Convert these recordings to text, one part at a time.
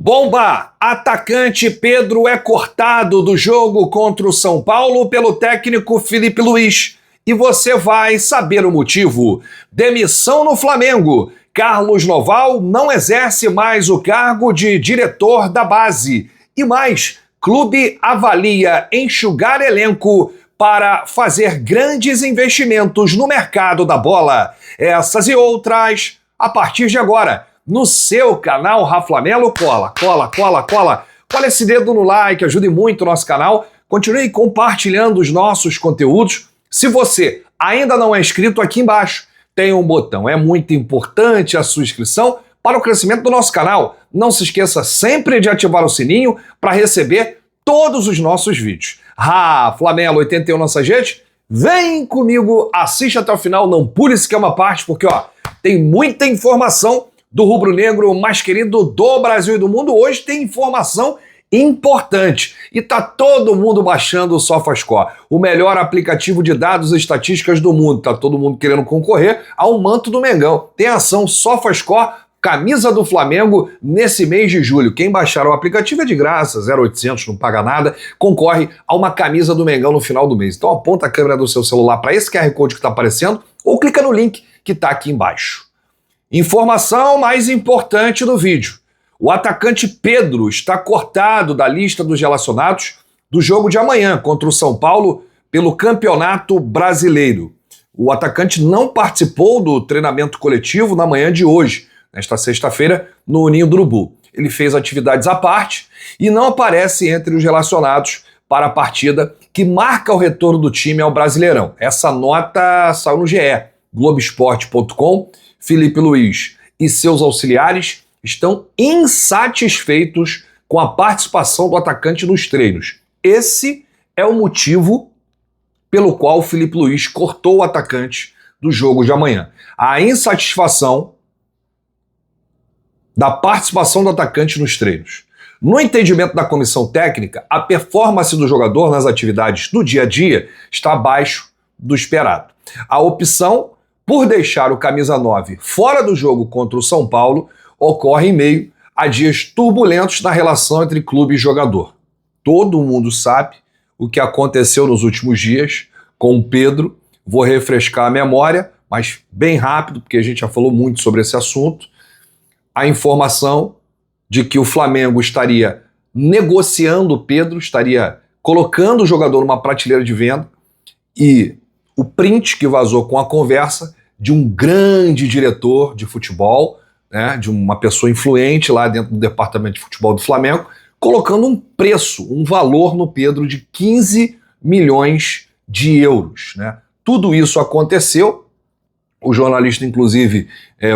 Bomba! Atacante Pedro é cortado do jogo contra o São Paulo pelo técnico Filipe Luís. E você vai saber o motivo. Demissão no Flamengo. Carlos Noval não exerce mais o cargo de diretor da base. E mais, clube avalia enxugar elenco para fazer grandes investimentos no mercado da bola. Essas e outras a partir de agora. No seu canal Raflamelo, cola. Cola esse dedo no like, ajude muito o nosso canal. Continue compartilhando os nossos conteúdos. Se você ainda não é inscrito, aqui embaixo tem um botão. É muito importante a sua inscrição para o crescimento do nosso canal. Não se esqueça sempre de ativar o sininho para receber todos os nossos vídeos. Raflamelo 81 nossa gente, vem comigo, assiste até o final, não pule sequer uma parte, porque tem muita informação do rubro-negro mais querido do Brasil e do mundo. Hoje tem informação importante e tá todo mundo baixando o SofaScore, o melhor aplicativo de dados e estatísticas do mundo. Tá todo mundo querendo concorrer ao manto do Mengão. Tem ação SofaScore, camisa do Flamengo nesse mês de julho. Quem baixar o aplicativo é de graça, 0800, não paga nada, concorre a uma camisa do Mengão no final do mês. Então aponta a câmera do seu celular para esse QR Code que está aparecendo ou clica no link que está aqui embaixo. Informação mais importante do vídeo. O atacante Pedro está cortado da lista dos relacionados do jogo de amanhã contra o São Paulo pelo Campeonato Brasileiro. O atacante não participou do treinamento coletivo na manhã de hoje, nesta sexta-feira, no Ninho do Urubu. Ele fez atividades à parte e não aparece entre os relacionados para a partida que marca o retorno do time ao Brasileirão. Essa nota saiu no GE. Globoesporte.com. Filipe Luís e seus auxiliares estão insatisfeitos com a participação do atacante nos treinos. Esse é o motivo pelo qual o Filipe Luís cortou o atacante do jogo de amanhã. A insatisfação da participação do atacante nos treinos. No entendimento da comissão técnica, a performance do jogador nas atividades do dia a dia está abaixo do esperado. A opção por deixar o camisa 9 fora do jogo contra o São Paulo ocorre em meio a dias turbulentos na relação entre clube e jogador. Todo mundo sabe o que aconteceu nos últimos dias com o Pedro. Vou refrescar a memória, mas bem rápido, porque a gente já falou muito sobre esse assunto. A informação de que o Flamengo estaria negociando o Pedro, estaria colocando o jogador numa prateleira de venda, e o print que vazou com a conversa de um grande diretor de futebol, né, de uma pessoa influente lá dentro do departamento de futebol do Flamengo, colocando um preço, um valor no Pedro de 15 milhões de euros. Né? Tudo isso aconteceu, o jornalista inclusive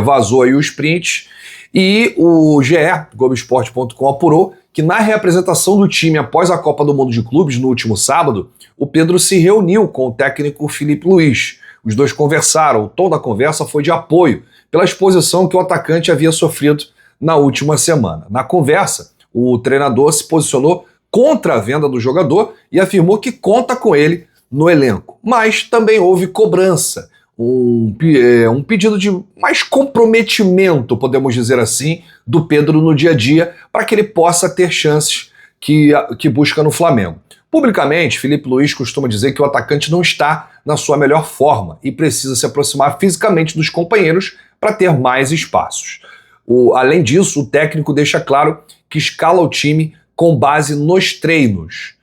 vazou aí os prints, e o GE, Globoesporte.com, apurou que na reapresentação do time após a Copa do Mundo de Clubes, no último sábado, o Pedro se reuniu com o técnico Filipe Luís. Os dois conversaram, o tom da conversa foi de apoio pela exposição que o atacante havia sofrido na última semana. Na conversa, o treinador se posicionou contra a venda do jogador e afirmou que conta com ele no elenco. Mas também houve cobrança, um pedido de mais comprometimento, podemos dizer assim, do Pedro no dia a dia, para que ele possa ter chances que busca no Flamengo. Publicamente, Filipe Luís costuma dizer que o atacante não está na sua melhor forma e precisa se aproximar fisicamente dos companheiros para ter mais espaços. Além disso, o técnico deixa claro que escala o time com base nos treinos.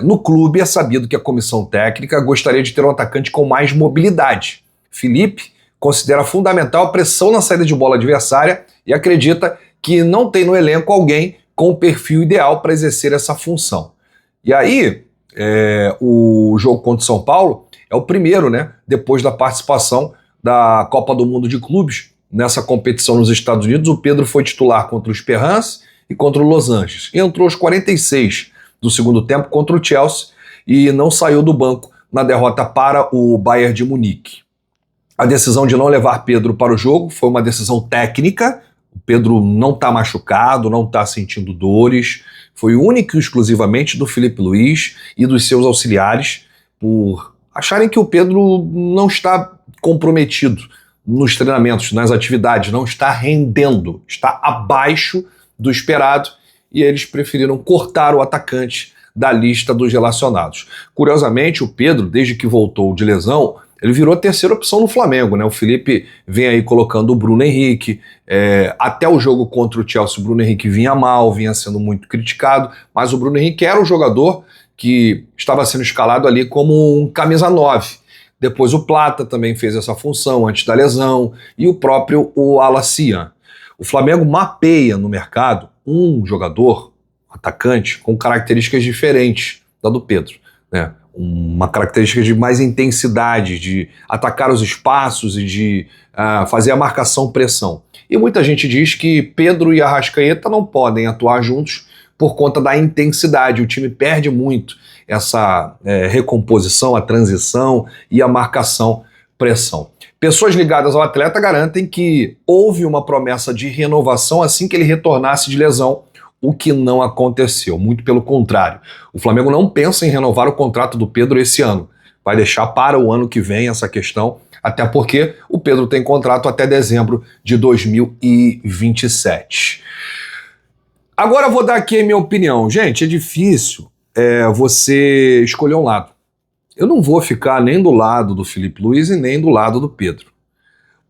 No clube é sabido que a comissão técnica gostaria de ter um atacante com mais mobilidade. Filipe considera fundamental a pressão na saída de bola adversária e acredita que não tem no elenco alguém com o perfil ideal para exercer essa função. E aí, o jogo contra o São Paulo é o primeiro, né, depois da participação da Copa do Mundo de Clubes nessa competição nos Estados Unidos. O Pedro foi titular contra o Esperance e contra o Los Angeles. Entrou aos 46 do segundo tempo contra o Chelsea e não saiu do banco na derrota para o Bayern de Munique. A decisão de não levar Pedro para o jogo foi uma decisão técnica. O Pedro não está machucado, não está sentindo dores. Foi única e exclusivamente do Filipe Luís e dos seus auxiliares por acharem que o Pedro não está comprometido nos treinamentos, nas atividades, não está rendendo, está abaixo do esperado e eles preferiram cortar o atacante da lista dos relacionados. Curiosamente, o Pedro, desde que voltou de lesão, ele virou a terceira opção no Flamengo, né? O Felipe vem aí colocando o Bruno Henrique, até o jogo contra o Chelsea, o Bruno Henrique vinha mal, vinha sendo muito criticado, mas o Bruno Henrique era um jogador que estava sendo escalado ali como um camisa 9. Depois o Plata também fez essa função antes da lesão, e o próprio Alacian. O Flamengo mapeia no mercado um jogador, atacante, com características diferentes da do Pedro, né? Uma característica de mais intensidade, de atacar os espaços e de fazer a marcação-pressão. E muita gente diz que Pedro e Arrascaeta não podem atuar juntos por conta da intensidade. O time perde muito essa recomposição, a transição e a marcação-pressão. Pessoas ligadas ao atleta garantem que houve uma promessa de renovação assim que ele retornasse de lesão, o que não aconteceu, muito pelo contrário. O Flamengo não pensa em renovar o contrato do Pedro esse ano. Vai deixar para o ano que vem essa questão, até porque o Pedro tem contrato até dezembro de 2027. Agora eu vou dar aqui a minha opinião. Gente, é difícil você escolher um lado. Eu não vou ficar nem do lado do Filipe Luís e nem do lado do Pedro.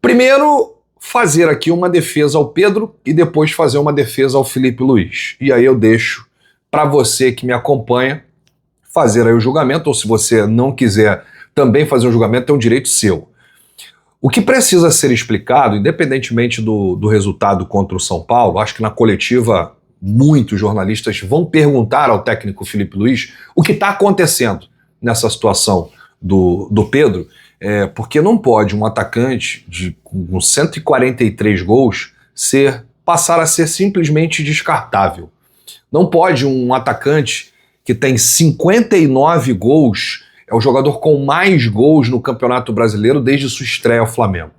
Primeiro, fazer aqui uma defesa ao Pedro e depois fazer uma defesa ao Filipe Luís. E aí eu deixo para você que me acompanha fazer aí o julgamento, ou se você não quiser também fazer um julgamento, é um direito seu. O que precisa ser explicado, independentemente do resultado contra o São Paulo, acho que na coletiva muitos jornalistas vão perguntar ao técnico Filipe Luís o que está acontecendo nessa situação do Pedro, porque não pode um atacante com 143 gols passar a ser simplesmente descartável. Não pode um atacante que tem 59 gols, é o jogador com mais gols no Campeonato Brasileiro desde sua estreia ao Flamengo.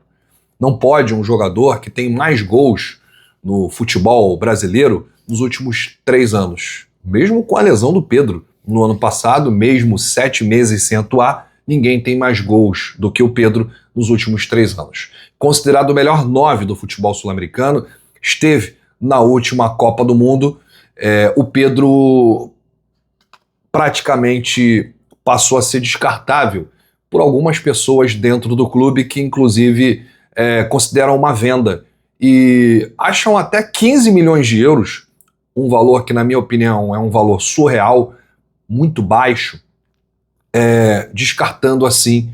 Não pode um jogador que tem mais gols no futebol brasileiro nos últimos 3 anos. Mesmo com a lesão do Pedro no ano passado, mesmo 7 meses sem atuar, ninguém tem mais gols do que o Pedro nos últimos 3 anos. Considerado o melhor 9 do futebol sul-americano, esteve na última Copa do Mundo. O Pedro praticamente passou a ser descartável por algumas pessoas dentro do clube que, inclusive, consideram uma venda e acham até 15 milhões de euros, um valor que, na minha opinião, é um valor surreal, muito baixo, descartando assim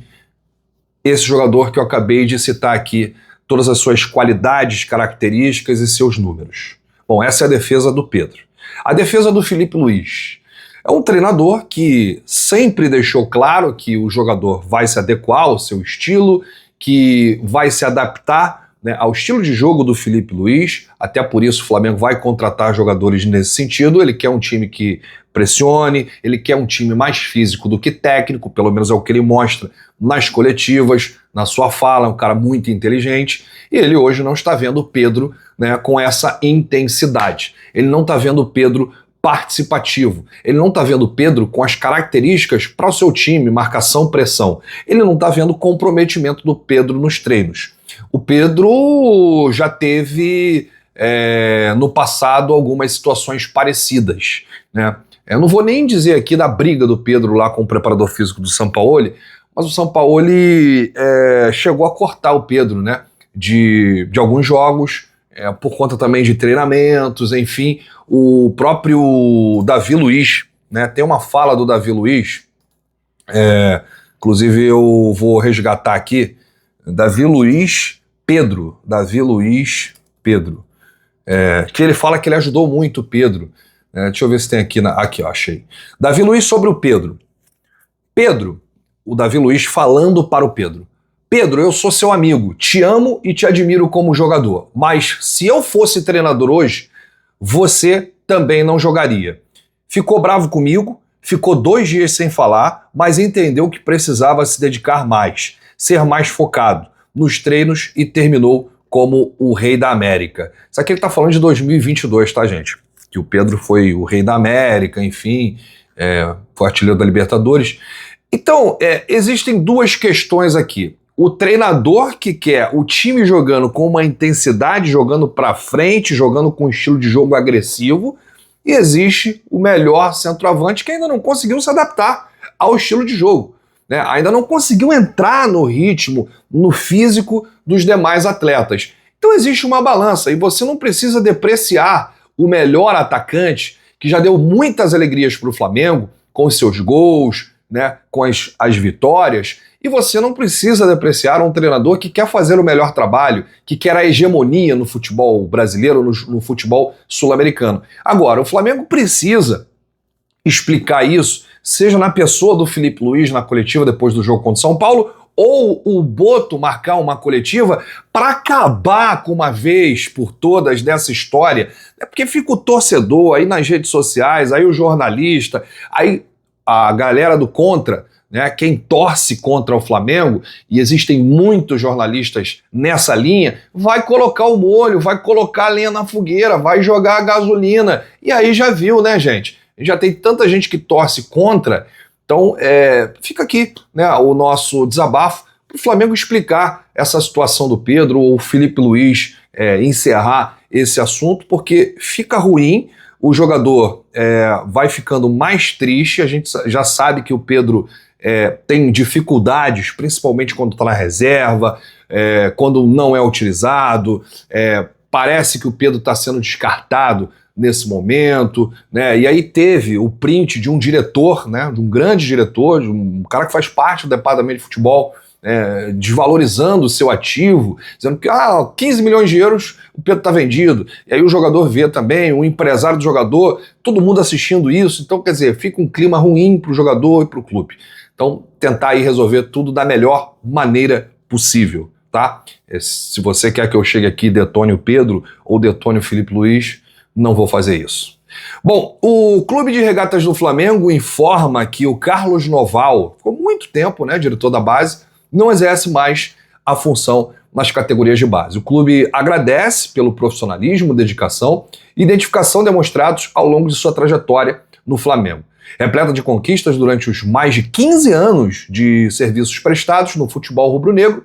esse jogador que eu acabei de citar aqui, todas as suas qualidades, características e seus números. Bom, essa é a defesa do Pedro. A defesa do Filipe Luís. É um treinador que sempre deixou claro que o jogador vai se adequar ao seu estilo, que vai se adaptar, né, ao estilo de jogo do Filipe Luís. Até por isso o Flamengo vai contratar jogadores nesse sentido. Ele quer um time que pressione, ele quer um time mais físico do que técnico, pelo menos é o que ele mostra nas coletivas, na sua fala. É um cara muito inteligente e ele hoje não está vendo o Pedro, né, com essa intensidade. Ele não está vendo o Pedro participativo. Ele não está vendo o Pedro com as características para o seu time, marcação, pressão. Ele não está vendo o comprometimento do Pedro nos treinos. O Pedro já teve no passado algumas situações parecidas, né? Eu não vou nem dizer aqui da briga do Pedro lá com o preparador físico do Sampaoli, mas o Sampaoli chegou a cortar o Pedro, né, de alguns jogos, por conta também de treinamentos, enfim. O próprio Davi Luiz, né, tem uma fala do Davi Luiz, inclusive eu vou resgatar aqui, Davi Luiz Pedro, que ele fala que ele ajudou muito o Pedro. Deixa eu ver se tem aqui, aqui ó, achei. Davi Luiz sobre o Pedro. Pedro, o Davi Luiz falando para o Pedro. Pedro, eu sou seu amigo, te amo e te admiro como jogador, mas se eu fosse treinador hoje, você também não jogaria. Ficou bravo comigo, ficou 2 dias sem falar, mas entendeu que precisava se dedicar mais, ser mais focado nos treinos e terminou como o rei da América. Isso aqui ele tá falando de 2022, tá, gente? Que o Pedro foi o rei da América, enfim, foi artilheiro da Libertadores. Então, existem 2 questões aqui. o treinador que quer o time jogando com uma intensidade, jogando para frente, jogando com um estilo de jogo agressivo, e existe o melhor centroavante que ainda não conseguiu se adaptar ao estilo de jogo, né? Ainda não conseguiu entrar no ritmo, no físico dos demais atletas. Então existe uma balança e você não precisa depreciar o melhor atacante que já deu muitas alegrias para o Flamengo com os seus gols, né, com as vitórias, e você não precisa depreciar um treinador que quer fazer o melhor trabalho, que quer a hegemonia no futebol brasileiro, no futebol sul-americano. Agora, o Flamengo precisa explicar isso, seja na pessoa do Filipe Luís na coletiva depois do jogo contra o São Paulo, ou o Boto marcar uma coletiva para acabar com uma vez por todas dessa história. É porque fica o torcedor aí nas redes sociais, aí o jornalista, aí a galera do contra, né, quem torce contra o Flamengo, e existem muitos jornalistas nessa linha, vai colocar o molho, vai colocar a lenha na fogueira, vai jogar a gasolina. E aí já viu, né, gente? Já tem tanta gente que torce contra. Então, fica aqui, né, o nosso desabafo para o Flamengo explicar essa situação do Pedro ou o Filipe Luís encerrar esse assunto, porque fica ruim, o jogador vai ficando mais triste, a gente já sabe que o Pedro tem dificuldades, principalmente quando está na reserva, quando não é utilizado, parece que o Pedro está sendo descartado nesse momento, né? E aí teve o print de um diretor, né, de um grande diretor, de um cara que faz parte do departamento de futebol, desvalorizando o seu ativo, dizendo que 15 milhões de euros o Pedro está vendido. E aí o jogador vê também, o empresário do jogador, todo mundo assistindo isso. Então, quer dizer, fica um clima ruim para o jogador e para o clube. Então, tentar aí resolver tudo da melhor maneira possível, tá? Se você quer que eu chegue aqui e detone o Pedro ou detone o Filipe Luís, não vou fazer isso. Bom, o Clube de Regatas do Flamengo informa que o Carlos Noval, ficou muito tempo, né, diretor da base, não exerce mais a função nas categorias de base. O clube agradece pelo profissionalismo, dedicação e identificação demonstrados ao longo de sua trajetória no Flamengo. Repleta de conquistas durante os mais de 15 anos de serviços prestados no futebol rubro-negro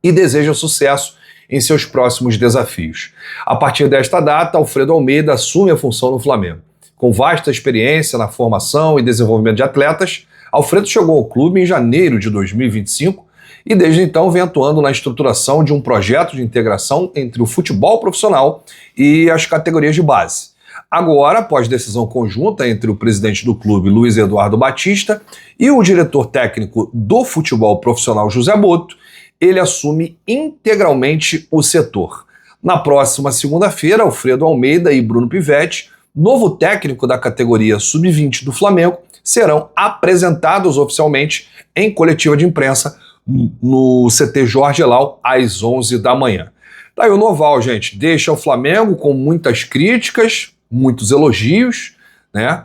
e deseja sucesso em seus próximos desafios. A partir desta data, Alfredo Almeida assume a função no Flamengo. Com vasta experiência na formação e desenvolvimento de atletas, Alfredo chegou ao clube em janeiro de 2025 e desde então vem atuando na estruturação de um projeto de integração entre o futebol profissional e as categorias de base. Agora, após decisão conjunta entre o presidente do clube, Luiz Eduardo Batista, e o diretor técnico do futebol profissional, José Boto, ele assume integralmente o setor. Na próxima segunda-feira, Alfredo Almeida e Bruno Pivetti, novo técnico da categoria Sub-20 do Flamengo, serão apresentados oficialmente em coletiva de imprensa no CT Jorge Elal às 11 da manhã. Daí o Noval, gente, deixa o Flamengo com muitas críticas, muitos elogios, né?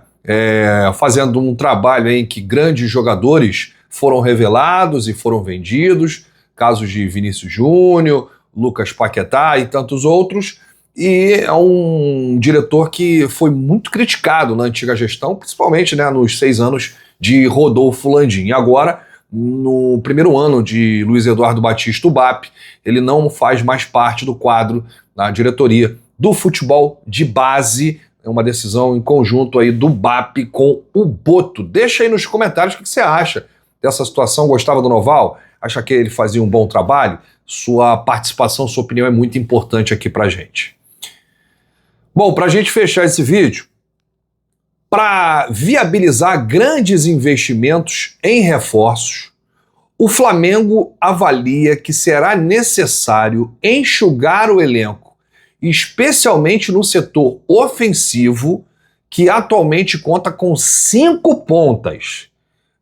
Fazendo um trabalho em que grandes jogadores foram revelados e foram vendidos, casos de Vinícius Júnior, Lucas Paquetá e tantos outros, e é um diretor que foi muito criticado na antiga gestão, principalmente, né, nos 6 anos de Rodolfo Landim. E agora, no primeiro ano de Luiz Eduardo Batista, o BAP, ele não faz mais parte do quadro da diretoria do futebol de base. É uma decisão em conjunto aí do BAP com o Boto. Deixa aí nos comentários o que você acha dessa situação. Gostava do Noval? Acha que ele fazia um bom trabalho? Sua participação, sua opinião é muito importante aqui pra gente. Bom, pra gente fechar esse vídeo, para viabilizar grandes investimentos em reforços, o Flamengo avalia que será necessário enxugar o elenco, especialmente no setor ofensivo, que atualmente conta com 5 pontas.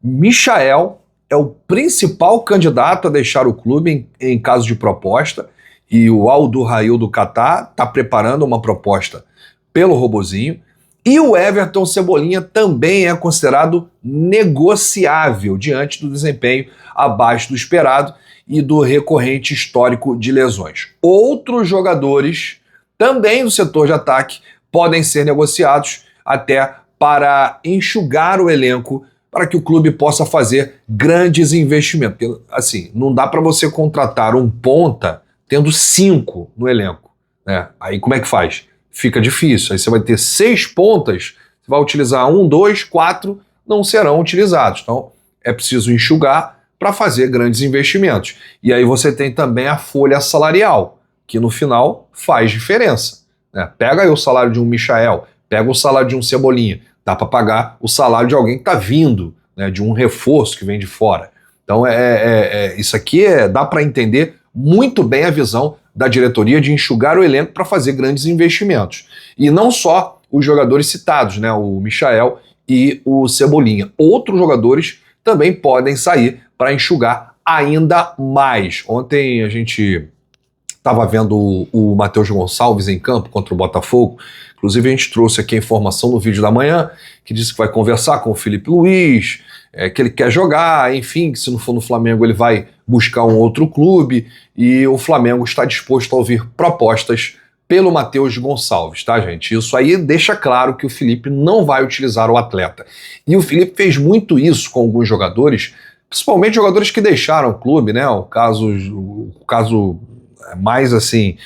Michael é o principal candidato a deixar o clube em caso de proposta, e o Aldo Rail do Catar está preparando uma proposta pelo Robozinho, e o Everton Cebolinha também é considerado negociável diante do desempenho abaixo do esperado e do recorrente histórico de lesões. Outros jogadores também do setor de ataque podem ser negociados até para enxugar o elenco para que o clube possa fazer grandes investimentos. Porque, assim, não dá para você contratar um ponta tendo 5 no elenco, né? Aí como é que faz? Fica difícil. Aí você vai ter 6 pontas, você vai utilizar 1, 2, 4, não serão utilizados. Então é preciso enxugar para fazer grandes investimentos. E aí você tem também a folha salarial, que no final faz diferença, né? Pega aí o salário de um Michael, pega o salário de um Cebolinha, dá para pagar o salário de alguém que está vindo, né, de um reforço que vem de fora. Então isso aqui dá para entender muito bem a visão da diretoria de enxugar o elenco para fazer grandes investimentos. E não só os jogadores citados, né, o Michael e o Cebolinha. Outros jogadores também podem sair para enxugar ainda mais. Ontem a gente estava vendo o Matheus Gonçalves em campo contra o Botafogo. Inclusive a gente trouxe aqui a informação no vídeo da manhã, que disse que vai conversar com o Felipe Luiz, que ele quer jogar, enfim, que se não for no Flamengo ele vai buscar um outro clube, e o Flamengo está disposto a ouvir propostas pelo Matheus Gonçalves, tá, gente? Isso aí deixa claro que o Felipe não vai utilizar o atleta. E o Felipe fez muito isso com alguns jogadores, principalmente jogadores que deixaram o clube, né? O caso mais assim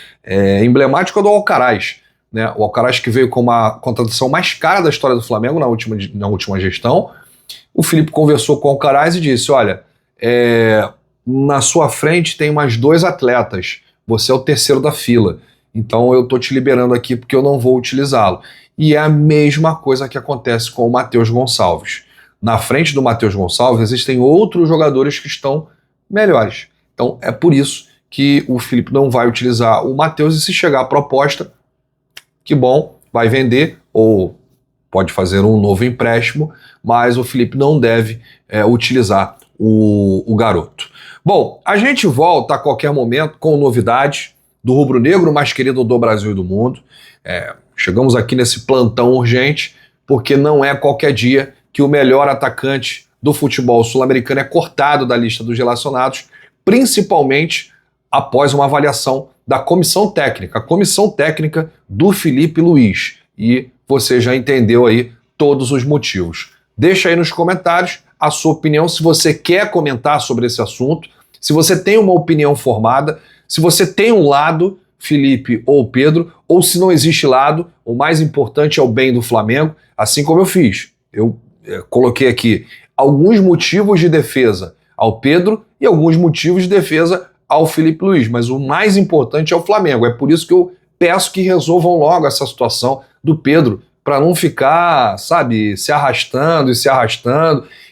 emblemático é do Alcaraz, né? O Alcaraz, que veio com uma contratação mais cara da história do Flamengo na última gestão. O Felipe conversou com o Alcaraz e disse: olha, na sua frente tem mais 2 atletas, você é o terceiro da fila, então eu tô te liberando aqui porque eu não vou utilizá-lo. E é a mesma coisa que acontece com o Matheus Gonçalves. Na frente do Matheus Gonçalves existem outros jogadores que estão melhores. Então é por isso que o Felipe não vai utilizar o Matheus, e se chegar a proposta, que bom, vai vender ou pode fazer um novo empréstimo, mas o Felipe não deve utilizar o garoto. Bom, a gente volta a qualquer momento com novidades do rubro-negro mais querido do Brasil e do mundo. Chegamos aqui nesse plantão urgente, porque não é qualquer dia que o melhor atacante do futebol sul-americano é cortado da lista dos relacionados, principalmente após uma avaliação da comissão técnica, a comissão técnica do Felipe Luiz. E você já entendeu aí todos os motivos. Deixa aí nos comentários a sua opinião, se você quer comentar sobre esse assunto, se você tem uma opinião formada, se você tem um lado, Felipe ou Pedro, ou se não existe lado, o mais importante é o bem do Flamengo, assim como eu fiz. Eu coloquei aqui alguns motivos de defesa ao Pedro e alguns motivos de defesa ao Felipe Luiz, mas o mais importante é o Flamengo. É por isso que eu peço que resolvam logo essa situação do Pedro, para não ficar, sabe, se arrastando,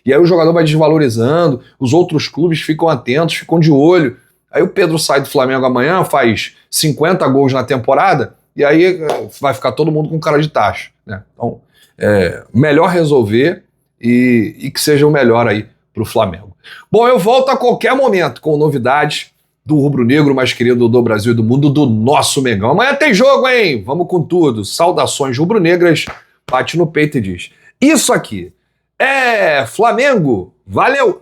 e aí o jogador vai desvalorizando, os outros clubes ficam atentos, ficam de olho. Aí o Pedro sai do Flamengo amanhã, faz 50 gols na temporada, e aí vai ficar todo mundo com cara de taxa, né? Então, melhor resolver e que seja o melhor aí para o Flamengo. Bom, eu volto a qualquer momento com novidades do rubro-negro mais querido do Brasil e do mundo, do nosso Mengão. Amanhã tem jogo, hein? Vamos com tudo. Saudações rubro-negras, bate no peito e diz: isso aqui é Flamengo. Valeu!